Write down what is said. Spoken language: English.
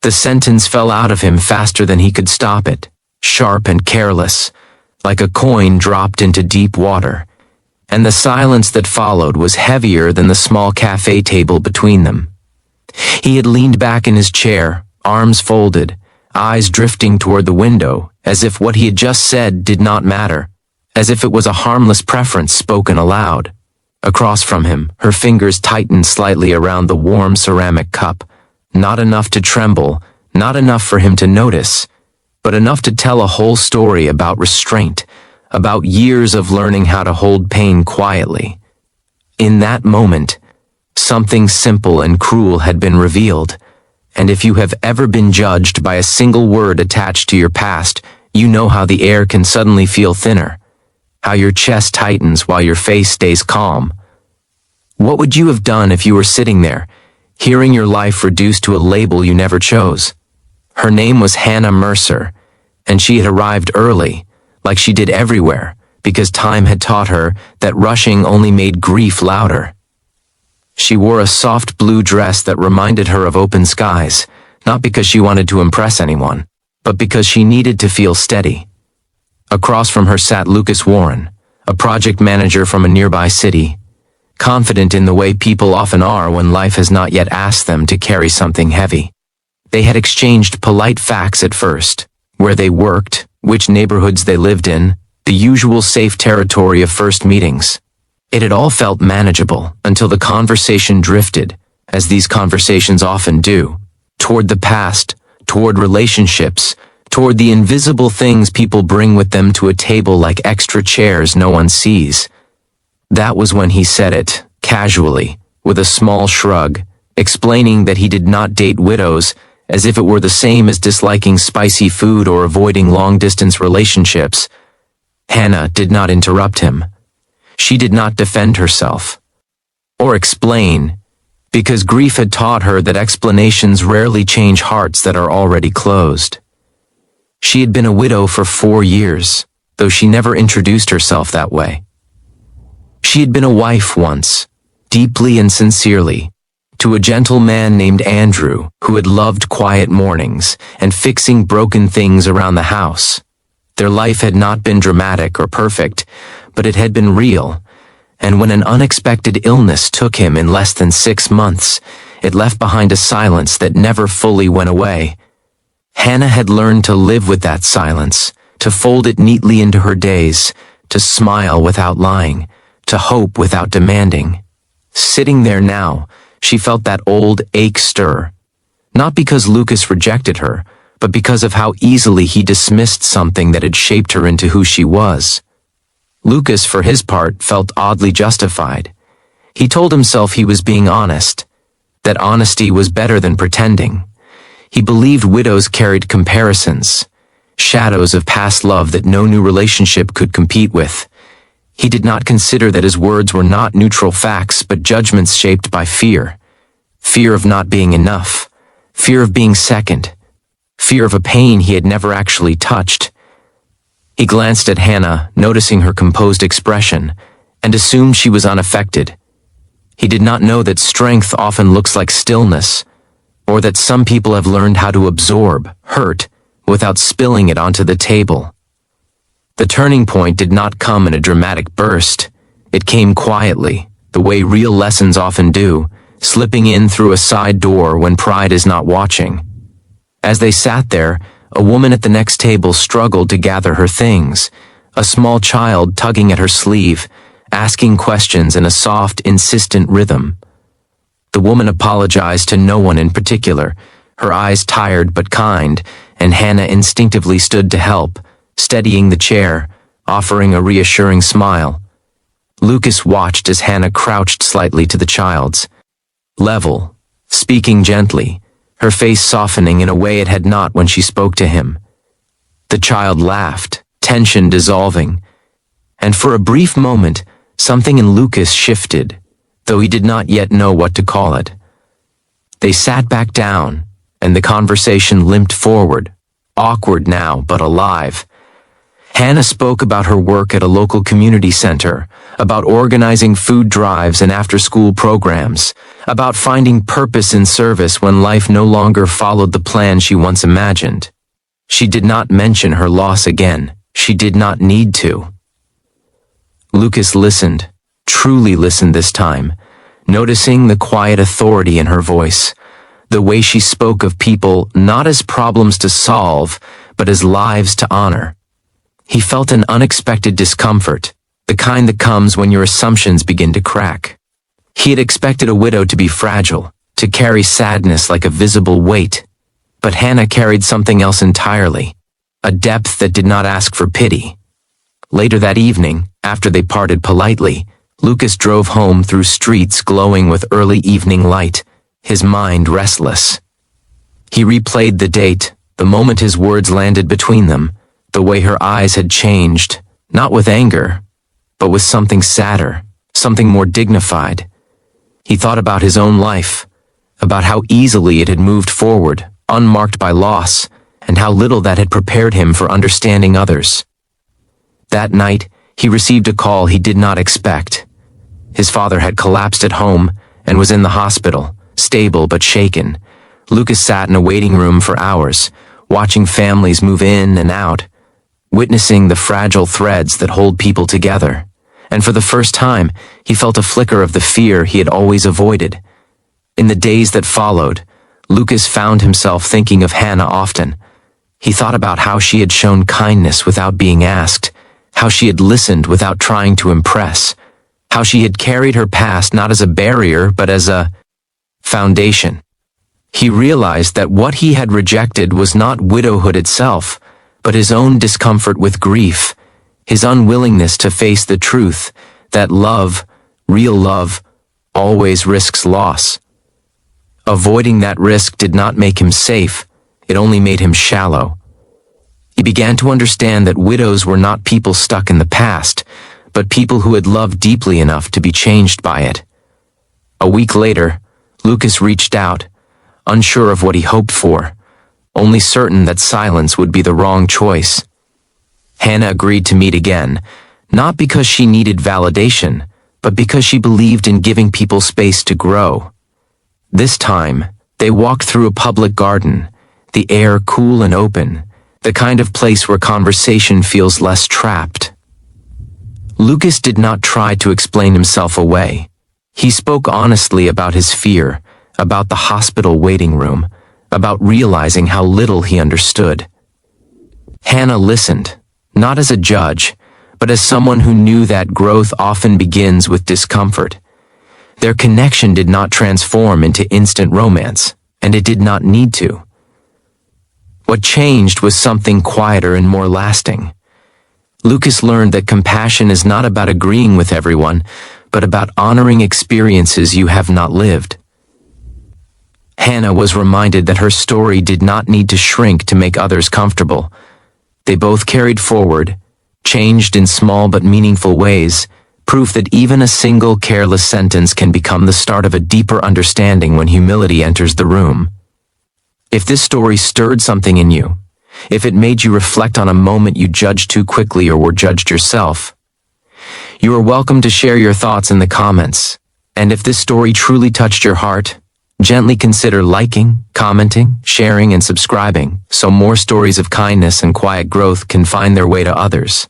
The sentence fell out of him faster than he could stop it, sharp and careless, like a coin dropped into deep water. And the silence that followed was heavier than the small cafe table between them. He had leaned back in his chair, arms folded, eyes drifting toward the window, as if what he had just said did not matter, as if it was a harmless preference spoken aloud. Across from him, her fingers tightened slightly around the warm ceramic cup, not enough to tremble, not enough for him to notice, but enough to tell a whole story about restraint, about years of learning how to hold pain quietly. In that moment, something simple and cruel had been revealed, and if you have ever been judged by a single word attached to your past, you know how the air can suddenly feel thinner, how your chest tightens while your face stays calm. What would you have done if you were sitting there, hearing your life reduced to a label you never chose? Her name was Hannah Mercer, and she had arrived early, like she did everywhere, because time had taught her that rushing only made grief louder. She wore a soft blue dress that reminded her of open skies, not because she wanted to impress anyone, but because she needed to feel steady. Across from her sat Lucas Warren, a project manager from a nearby city, confident in the way people often are when life has not yet asked them to carry something heavy. They had exchanged polite facts at first, where they worked, which neighborhoods they lived in, the usual safe territory of first meetings. It had all felt manageable until the conversation drifted, as these conversations often do, toward the past, toward relationships, toward the invisible things people bring with them to a table like extra chairs no one sees. That was when he said it, casually, with a small shrug, explaining that he did not date widows, as if it were the same as disliking spicy food or avoiding long-distance relationships. Hannah did not interrupt him. She did not defend herself. Or explain, because grief had taught her that explanations rarely change hearts that are already closed. She had been a widow for 4 years, though she never introduced herself that way. She had been a wife once, deeply and sincerely, to a gentle man named Andrew who had loved quiet mornings and fixing broken things around the house. Their life had not been dramatic or perfect, but it had been real, and when an unexpected illness took him in less than 6 months, it left behind a silence that never fully went away. Hannah had learned to live with that silence, to fold it neatly into her days, to smile without lying, to hope without demanding. Sitting there now, she felt that old ache stir, not because Lucas rejected her, but because of how easily he dismissed something that had shaped her into who she was. Lucas, for his part, felt oddly justified. He told himself he was being honest, that honesty was better than pretending. He believed widows carried comparisons, shadows of past love that no new relationship could compete with. He did not consider that his words were not neutral facts but judgments shaped by fear. Fear of not being enough, fear of being second, fear of a pain he had never actually touched. He glanced at Hannah, noticing her composed expression, and assumed she was unaffected. He did not know that strength often looks like stillness, or that some people have learned how to absorb hurt without spilling it onto the table. The turning point did not come in a dramatic burst. It came quietly, the way real lessons often do, slipping in through a side door when pride is not watching. As they sat there, a woman at the next table struggled to gather her things, a small child tugging at her sleeve, asking questions in a soft, insistent rhythm. The woman apologized to no one in particular, her eyes tired but kind, and Hannah instinctively stood to help, steadying the chair, offering a reassuring smile. Lucas watched as Hannah crouched slightly to the child's level, speaking gently, her face softening in a way it had not when she spoke to him. The child laughed, tension dissolving, and for a brief moment, something in Lucas shifted, though he did not yet know what to call it. They sat back down, and the conversation limped forward, awkward now but alive. Hannah spoke about her work at a local community center, about organizing food drives and after-school programs, about finding purpose in service when life no longer followed the plan she once imagined. She did not mention her loss again. She did not need to. Lucas listened, truly listened this time, noticing the quiet authority in her voice, the way she spoke of people not as problems to solve, but as lives to honor. He felt an unexpected discomfort, the kind that comes when your assumptions begin to crack. He had expected a widow to be fragile, to carry sadness like a visible weight. But Hannah carried something else entirely, a depth that did not ask for pity. Later that evening, after they parted politely, Lucas drove home through streets glowing with early evening light, his mind restless. He replayed the date, the moment his words landed between them, the way her eyes had changed, not with anger, but with something sadder, something more dignified. He thought about his own life, about how easily it had moved forward, unmarked by loss, and how little that had prepared him for understanding others. That night, he received a call he did not expect. His father had collapsed at home and was in the hospital, stable but shaken. Lucas sat in a waiting room for hours, watching families move in and out, witnessing the fragile threads that hold people together. And for the first time, he felt a flicker of the fear he had always avoided. In the days that followed, Lucas found himself thinking of Hannah often. He thought about how she had shown kindness without being asked, how she had listened without trying to impress, how she had carried her past not as a barrier but as a foundation. He realized that what he had rejected was not widowhood itself, but his own discomfort with grief, his unwillingness to face the truth that love, real love, always risks loss. Avoiding that risk did not make him safe, it only made him shallow. He began to understand that widows were not people stuck in the past, but people who had loved deeply enough to be changed by it. A week later, Lucas reached out, unsure of what he hoped for, only certain that silence would be the wrong choice. Hannah agreed to meet again, not because she needed validation, but because she believed in giving people space to grow. This time, they walked through a public garden, the air cool and open, the kind of place where conversation feels less trapped. Lucas did not try to explain himself away. He spoke honestly about his fear, about the hospital waiting room, about realizing how little he understood. Hannah listened, not as a judge, but as someone who knew that growth often begins with discomfort. Their connection did not transform into instant romance, and it did not need to. What changed was something quieter and more lasting. Lucas learned that compassion is not about agreeing with everyone, but about honoring experiences you have not lived. Hannah was reminded that her story did not need to shrink to make others comfortable. They both carried forward, changed in small but meaningful ways, proof that even a single careless sentence can become the start of a deeper understanding when humility enters the room. If this story stirred something in you, if it made you reflect on a moment you judged too quickly or were judged yourself, you are welcome to share your thoughts in the comments. And if this story truly touched your heart, gently consider liking, commenting, sharing, and subscribing so more stories of kindness and quiet growth can find their way to others.